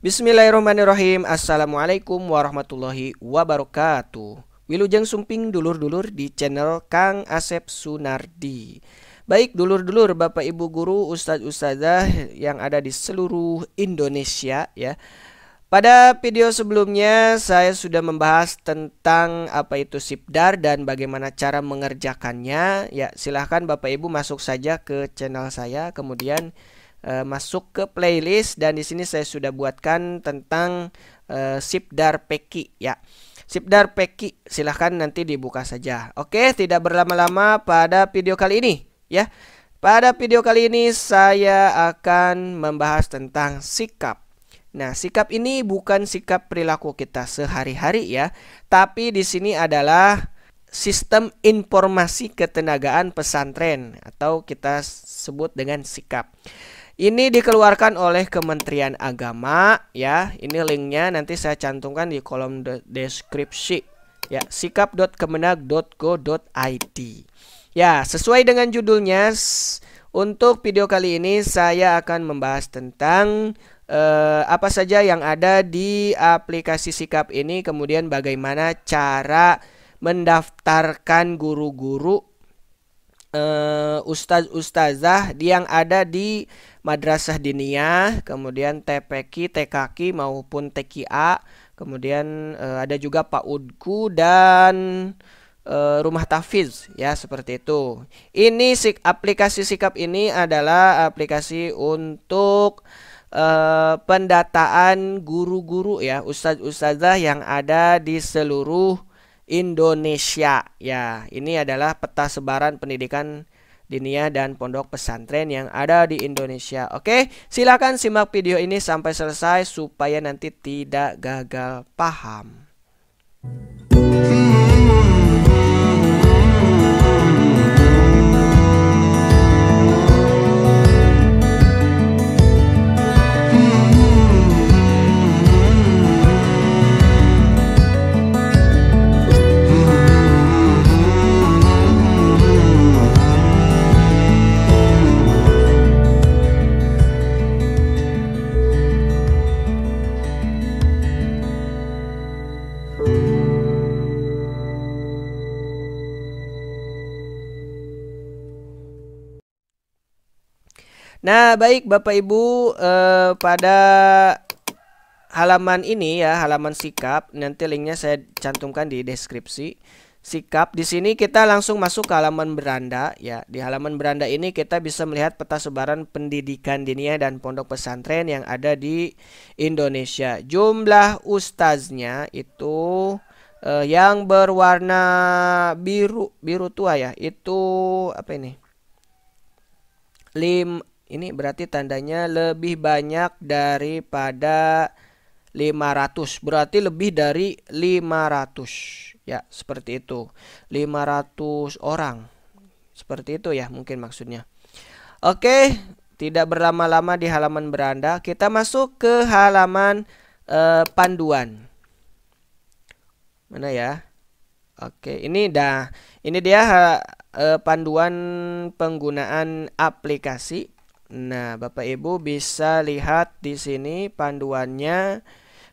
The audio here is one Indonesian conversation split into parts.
Bismillahirrahmanirrahim. Assalamualaikum warahmatullahi wabarakatuh. Wilujeng sumping dulur-dulur di channel Kang Asep Sunardi. Baik dulur-dulur, Bapak Ibu guru, ustadz-ustadzah yang ada di seluruh Indonesia ya. Pada video sebelumnya saya sudah membahas tentang apa itu sipdar dan bagaimana cara mengerjakannya. Ya, silahkan Bapak Ibu masuk saja ke channel saya, kemudian masuk ke playlist, dan di sini saya sudah buatkan tentang sipdar peki ya. Sipdar peki silahkan nanti dibuka saja. Oke, tidak berlama-lama pada video kali ini ya. Pada video kali ini saya akan membahas tentang sikap. Nah, sikap ini bukan sikap perilaku kita sehari-hari ya, tapi di sini adalah sistem informasi ketenagaan pesantren atau kita sebut dengan sikap. Ini dikeluarkan oleh Kementerian Agama ya. Ini linknya nanti saya cantumkan di kolom deskripsi ya, sikap.kemenag.go.id. Ya, sesuai dengan judulnya, untuk video kali ini saya akan membahas tentang apa saja yang ada di aplikasi sikap ini, kemudian bagaimana cara mendaftarkan guru-guru ustadz-ustazah yang ada di madrasah diniyah, kemudian TPQ, TKQ maupun TKA, kemudian ada juga PAUDku dan rumah tahfiz ya, seperti itu. Ini aplikasi sikap ini adalah aplikasi untuk pendataan guru-guru ya, ustadz-ustazah yang ada di seluruh Indonesia ya. Ini adalah peta sebaran pendidikan diniyah dan pondok pesantren yang ada di Indonesia. Oke, silakan simak video ini sampai selesai supaya nanti tidak gagal paham. Nah, baik Bapak Ibu, pada halaman ini ya, halaman sikap, nanti linknya saya cantumkan di deskripsi. Sikap, di sini kita langsung masuk ke halaman beranda ya. Di halaman beranda ini kita bisa melihat peta sebaran pendidikan diniyah dan pondok pesantren yang ada di Indonesia. Jumlah ustaznya itu yang berwarna biru tua ya, itu apa ini? Ini berarti tandanya lebih banyak daripada 500. Berarti lebih dari 500. Ya, seperti itu. 500 orang. Seperti itu ya, mungkin maksudnya. Oke, tidak berlama-lama di halaman beranda. Kita masuk ke halaman panduan. Mana ya? Oke, ini dia panduan penggunaan aplikasi. Nah, Bapak Ibu bisa lihat di sini panduannya.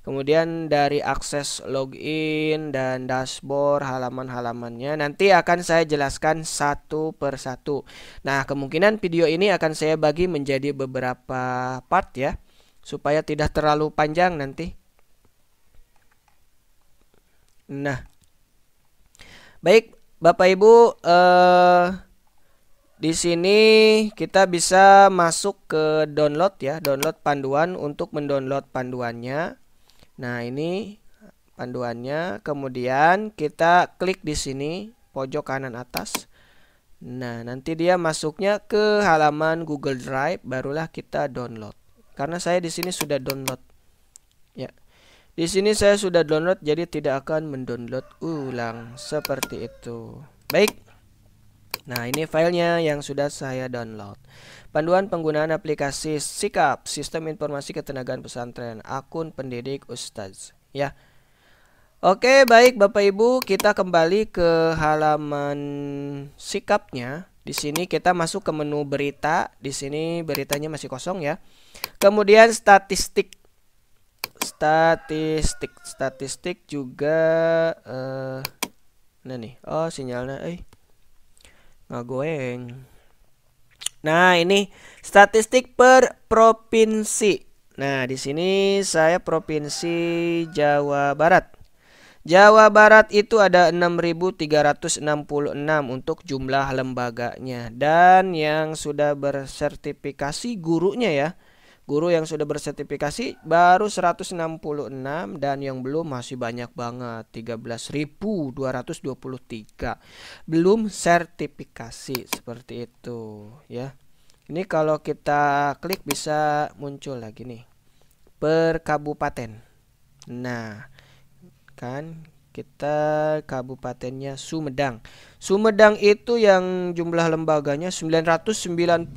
Kemudian dari akses login dan dashboard, halaman-halamannya nanti akan saya jelaskan satu persatu. Nah, kemungkinan video ini akan saya bagi menjadi beberapa part ya, supaya tidak terlalu panjang nanti. Nah, baik Bapak Ibu, di sini kita bisa masuk ke download ya, download panduan. Untuk mendownload panduannya, nah ini panduannya, kemudian kita klik di sini pojok kanan atas. Nah, nanti dia masuknya ke halaman Google Drive, barulah kita download. Karena saya di sini sudah download ya. Di sini saya sudah download, jadi tidak akan mendownload ulang seperti itu. Baik. Nah, ini filenya yang sudah saya download. Panduan penggunaan aplikasi sikap, sistem informasi ketenagaan pesantren, akun pendidik ustadz ya. Oke, baik Bapak Ibu, kita kembali ke halaman sikapnya. Di sini kita masuk ke menu berita. Di sini beritanya masih kosong ya. Kemudian statistik. statistik juga nah nih. Oh, sinyalnya ngagoeng. Nah, ini statistik per provinsi. Nah, di sini saya provinsi Jawa Barat. Jawa Barat itu ada 6.366 untuk jumlah lembaganya, dan yang sudah bersertifikasi gurunya ya. Guru yang sudah bersertifikasi baru 166, dan yang belum masih banyak banget, 13.223 belum sertifikasi, seperti itu ya. Ini kalau kita klik bisa muncul lagi nih per kabupaten. Nah, kan kita kabupatennya Sumedang. Sumedang itu yang jumlah lembaganya 992.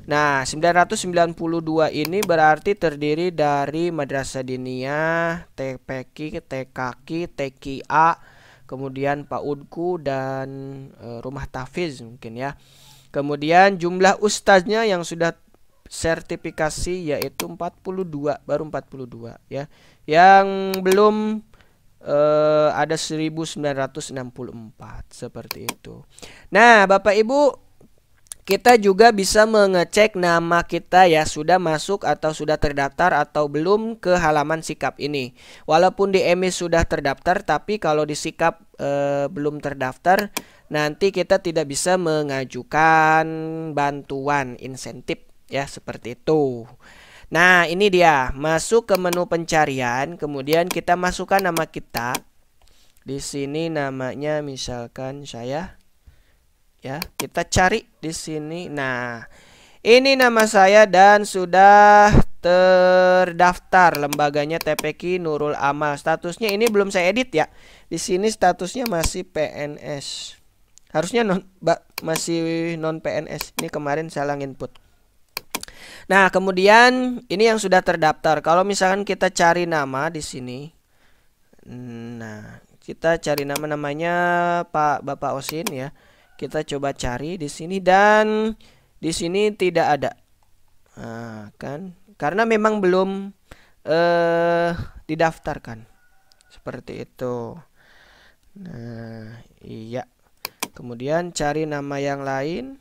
Nah, 992 ini berarti terdiri dari Madrasah Diniyah, TPQ, TKQ, TKA, kemudian PAUDku dan Rumah Tahfiz mungkin ya. Kemudian jumlah ustaznya yang sudah sertifikasi yaitu 42, baru 42 ya. Yang belum ada 1964, seperti itu. Nah, Bapak Ibu, kita juga bisa mengecek nama kita ya, sudah masuk atau sudah terdaftar atau belum ke halaman sikap ini. Walaupun di EMIS sudah terdaftar, tapi kalau di sikap belum terdaftar, nanti kita tidak bisa mengajukan bantuan insentif ya, seperti itu. Nah, ini dia, masuk ke menu pencarian, kemudian kita masukkan nama kita. Di sini namanya misalkan saya ya, kita cari di sini. Nah, ini nama saya dan sudah terdaftar, lembaganya TPQ Nurul Amal. Statusnya ini belum saya edit ya. Di sini statusnya masih PNS. Harusnya masih non PNS. Ini kemarin salah input. Nah, kemudian ini yang sudah terdaftar. Kalau misalkan kita cari nama di sini. Nah, kita cari namanya Pak Bapak Osin ya. Kita coba cari di sini dan di sini tidak ada. Nah, kan? Karena memang belum didaftarkan. Seperti itu. Nah, iya. Kemudian cari nama yang lain.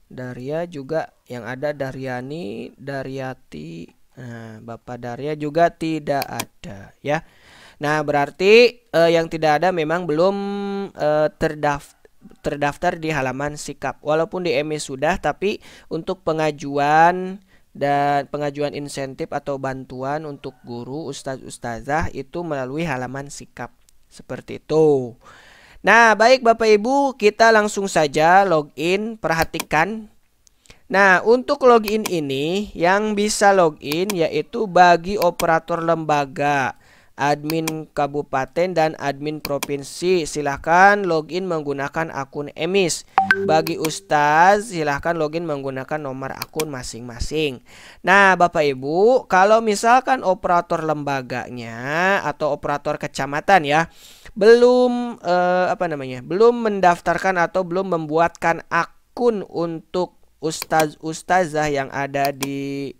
Daria juga yang ada Daryani, Daryati. Nah, Bapak Darya juga tidak ada ya. Nah, berarti yang tidak ada memang belum terdaftar di halaman sikap. Walaupun di EMIS sudah, tapi untuk pengajuan dan pengajuan insentif atau bantuan untuk guru, ustazah itu melalui halaman sikap. Seperti itu. Nah, baik Bapak Ibu, kita langsung saja login. Perhatikan. Nah, untuk login ini yang bisa login yaitu bagi operator lembaga, admin kabupaten dan admin provinsi, silahkan login menggunakan akun EMIS. Bagi ustaz, silahkan login menggunakan nomor akun masing-masing. Nah, Bapak Ibu, kalau misalkan operator lembaganya atau operator kecamatan ya, belum belum mendaftarkan atau belum membuatkan akun untuk ustazah yang ada di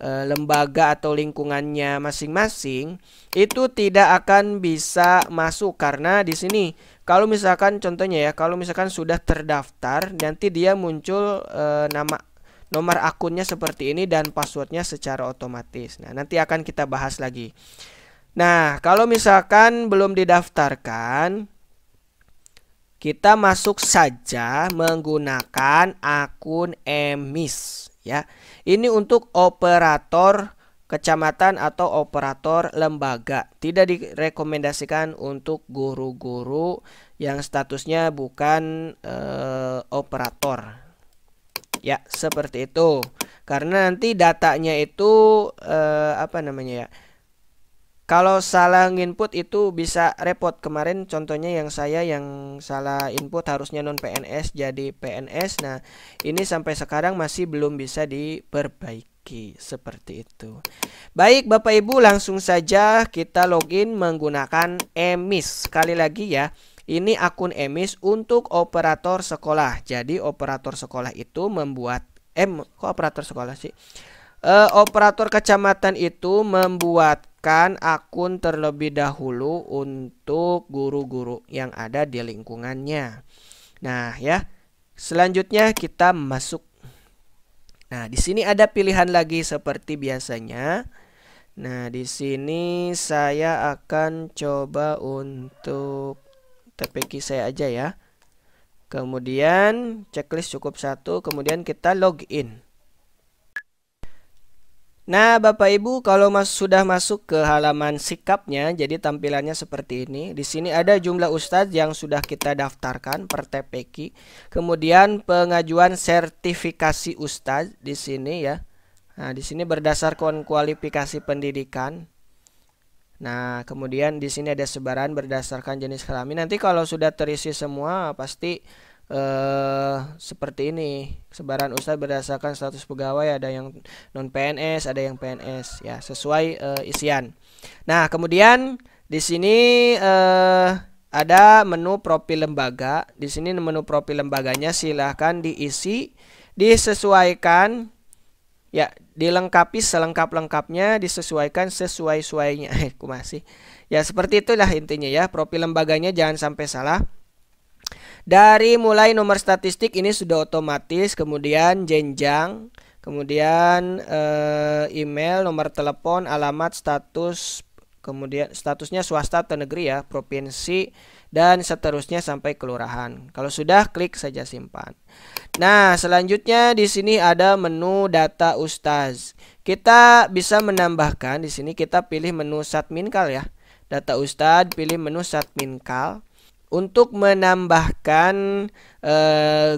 lembaga atau lingkungannya masing-masing, itu tidak akan bisa masuk. Karena di sini kalau misalkan contohnya ya, kalau misalkan sudah terdaftar, nanti dia muncul nomor akunnya seperti ini dan passwordnya secara otomatis. Nah, nanti akan kita bahas lagi. Nah, kalau misalkan belum didaftarkan, kita masuk saja menggunakan akun EMIS ya. Ini untuk operator kecamatan atau operator lembaga. Tidak direkomendasikan untuk guru-guru yang statusnya bukan operator. Ya, seperti itu. Karena nanti datanya itu kalau salah input itu bisa repot. Kemarin contohnya yang saya yang salah input harusnya non PNS jadi PNS. Nah, ini sampai sekarang masih belum bisa diperbaiki. Seperti itu. Baik Bapak Ibu, langsung saja kita login menggunakan EMIS. Sekali lagi ya, ini akun EMIS untuk operator sekolah. Jadi operator sekolah itu membuat kok operator sekolah sih? operator kecamatan itu membuatkan akun terlebih dahulu untuk guru-guru yang ada di lingkungannya. Nah, ya. Selanjutnya kita masuk. Nah, di sini ada pilihan lagi seperti biasanya. Nah, di sini saya akan coba untuk TPQ saya aja ya. Kemudian checklist cukup satu, kemudian kita login. Nah, Bapak Ibu, kalau sudah masuk ke halaman sikapnya, jadi tampilannya seperti ini. Di sini ada jumlah ustadz yang sudah kita daftarkan per TPQ. Kemudian pengajuan sertifikasi ustadz di sini ya. Nah, di sini berdasarkan kualifikasi pendidikan. Nah, kemudian di sini ada sebaran berdasarkan jenis kelamin. Nanti kalau sudah terisi semua pasti seperti ini. Sebaran ustadz berdasarkan status pegawai, ada yang non PNS, ada yang PNS ya, sesuai isian. Nah, kemudian di sini ada menu profil lembaga. Di sini menu profil lembaganya silahkan diisi, disesuaikan ya, dilengkapi selengkap-lengkapnya, disesuaikan sesuai-suainya. Masih. Ya, seperti itulah intinya ya. Profil lembaganya jangan sampai salah. Dari mulai nomor statistik ini sudah otomatis, kemudian jenjang, kemudian email, nomor telepon, alamat, status, kemudian statusnya swasta atau negeri ya, provinsi, dan seterusnya sampai kelurahan. Kalau sudah, klik saja simpan. Nah, selanjutnya di sini ada menu data ustaz. Kita bisa menambahkan di sini, kita pilih menu Satminkal ya. Data ustaz, pilih menu Satminkal. Untuk menambahkan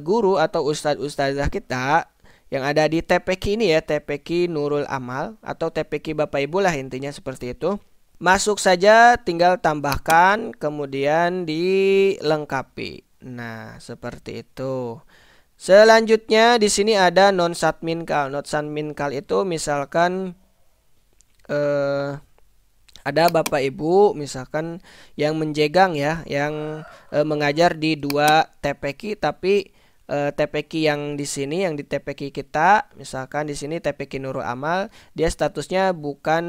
guru atau ustadz-ustadzah kita yang ada di TPQ ini ya, TPQ Nurul Amal atau TPQ Bapak Ibu lah, intinya seperti itu. Masuk saja, tinggal tambahkan, kemudian dilengkapi. Nah, seperti itu. Selanjutnya di sini ada non Satminkal. Non Satminkal itu misalkan ada Bapak Ibu misalkan yang menjegang ya, yang mengajar di 2 TPQ, tapi TPQ yang di sini, yang di TPQ kita, misalkan di sini TPQ Nurul Amal, dia statusnya bukan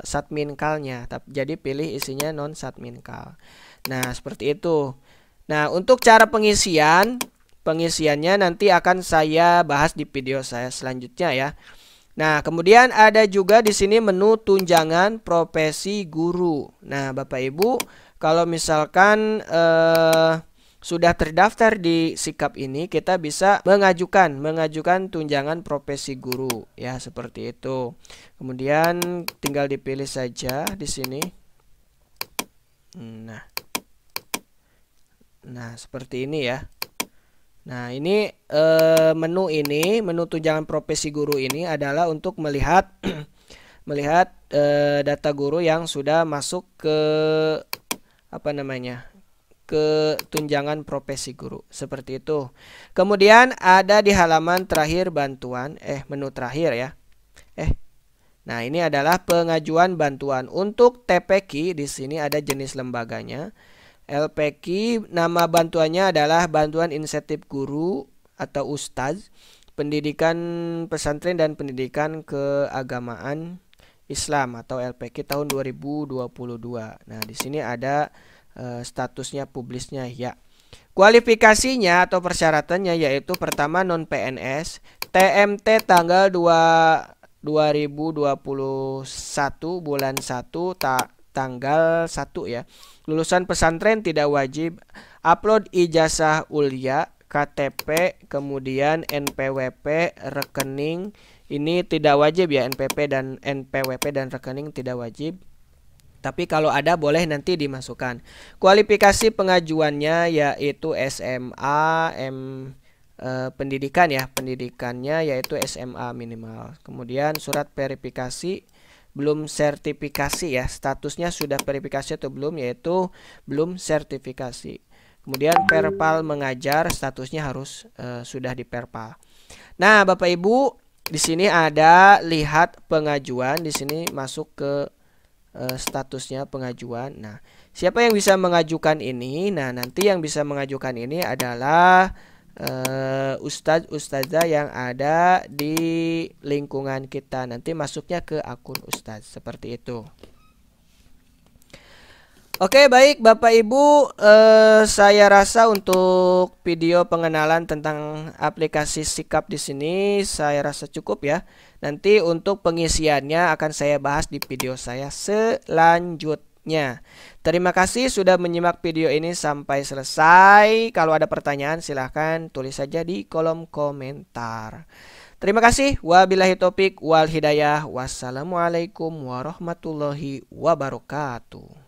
Satminkalnya, jadi pilih isinya non Satminkal. Nah, seperti itu. Nah, untuk cara pengisiannya nanti akan saya bahas di video saya selanjutnya ya. Nah, kemudian ada juga di sini menu tunjangan profesi guru. Nah, Bapak Ibu, kalau misalkan sudah terdaftar di sikap ini, kita bisa mengajukan tunjangan profesi guru ya, seperti itu. Kemudian tinggal dipilih saja di sini. Nah, seperti ini ya. Nah, ini menu tunjangan profesi guru ini adalah untuk melihat data guru yang sudah masuk ke ke tunjangan profesi guru, seperti itu. Kemudian ada di halaman terakhir bantuan, menu terakhir ya. Nah, ini adalah pengajuan bantuan. Untuk TPQ di sini ada jenis lembaganya. LPQ, nama bantuannya adalah Bantuan Insentif Guru atau Ustaz, Pendidikan Pesantren dan Pendidikan Keagamaan Islam atau LPQ tahun 2022. Nah, di sini ada statusnya, publisnya ya. Kualifikasinya atau persyaratannya yaitu pertama non PNS, TMT tanggal 2021 bulan 1 tanggal 1 ya. Lulusan pesantren tidak wajib. Upload ijazah ulia, KTP, kemudian NPWP, rekening. Ini tidak wajib ya, NPWP dan rekening tidak wajib. Tapi kalau ada boleh nanti dimasukkan. Kualifikasi pengajuannya yaitu SMA, pendidikan ya, pendidikannya yaitu SMA minimal. Kemudian surat verifikasi, belum sertifikasi ya, statusnya sudah verifikasi atau belum, yaitu belum sertifikasi. Kemudian perpal mengajar, statusnya harus sudah di perpal. Nah, Bapak Ibu, di sini ada lihat pengajuan, di sini masuk ke statusnya pengajuan. Nah, siapa yang bisa mengajukan ini? Nah, nanti yang bisa mengajukan ini adalah ustadz ustazah yang ada di lingkungan kita. Nanti masuknya ke akun ustadz seperti itu. Oke, baik Bapak Ibu, saya rasa untuk video pengenalan tentang aplikasi Sikap di sini saya rasa cukup ya. Nanti untuk pengisiannya akan saya bahas di video saya selanjutnya. Terima kasih sudah menyimak video ini sampai selesai. Kalau ada pertanyaan silahkan tulis saja di kolom komentar. Terima kasih. Wabillahi taufik wal hidayah. Wassalamualaikum warahmatullahi wabarakatuh.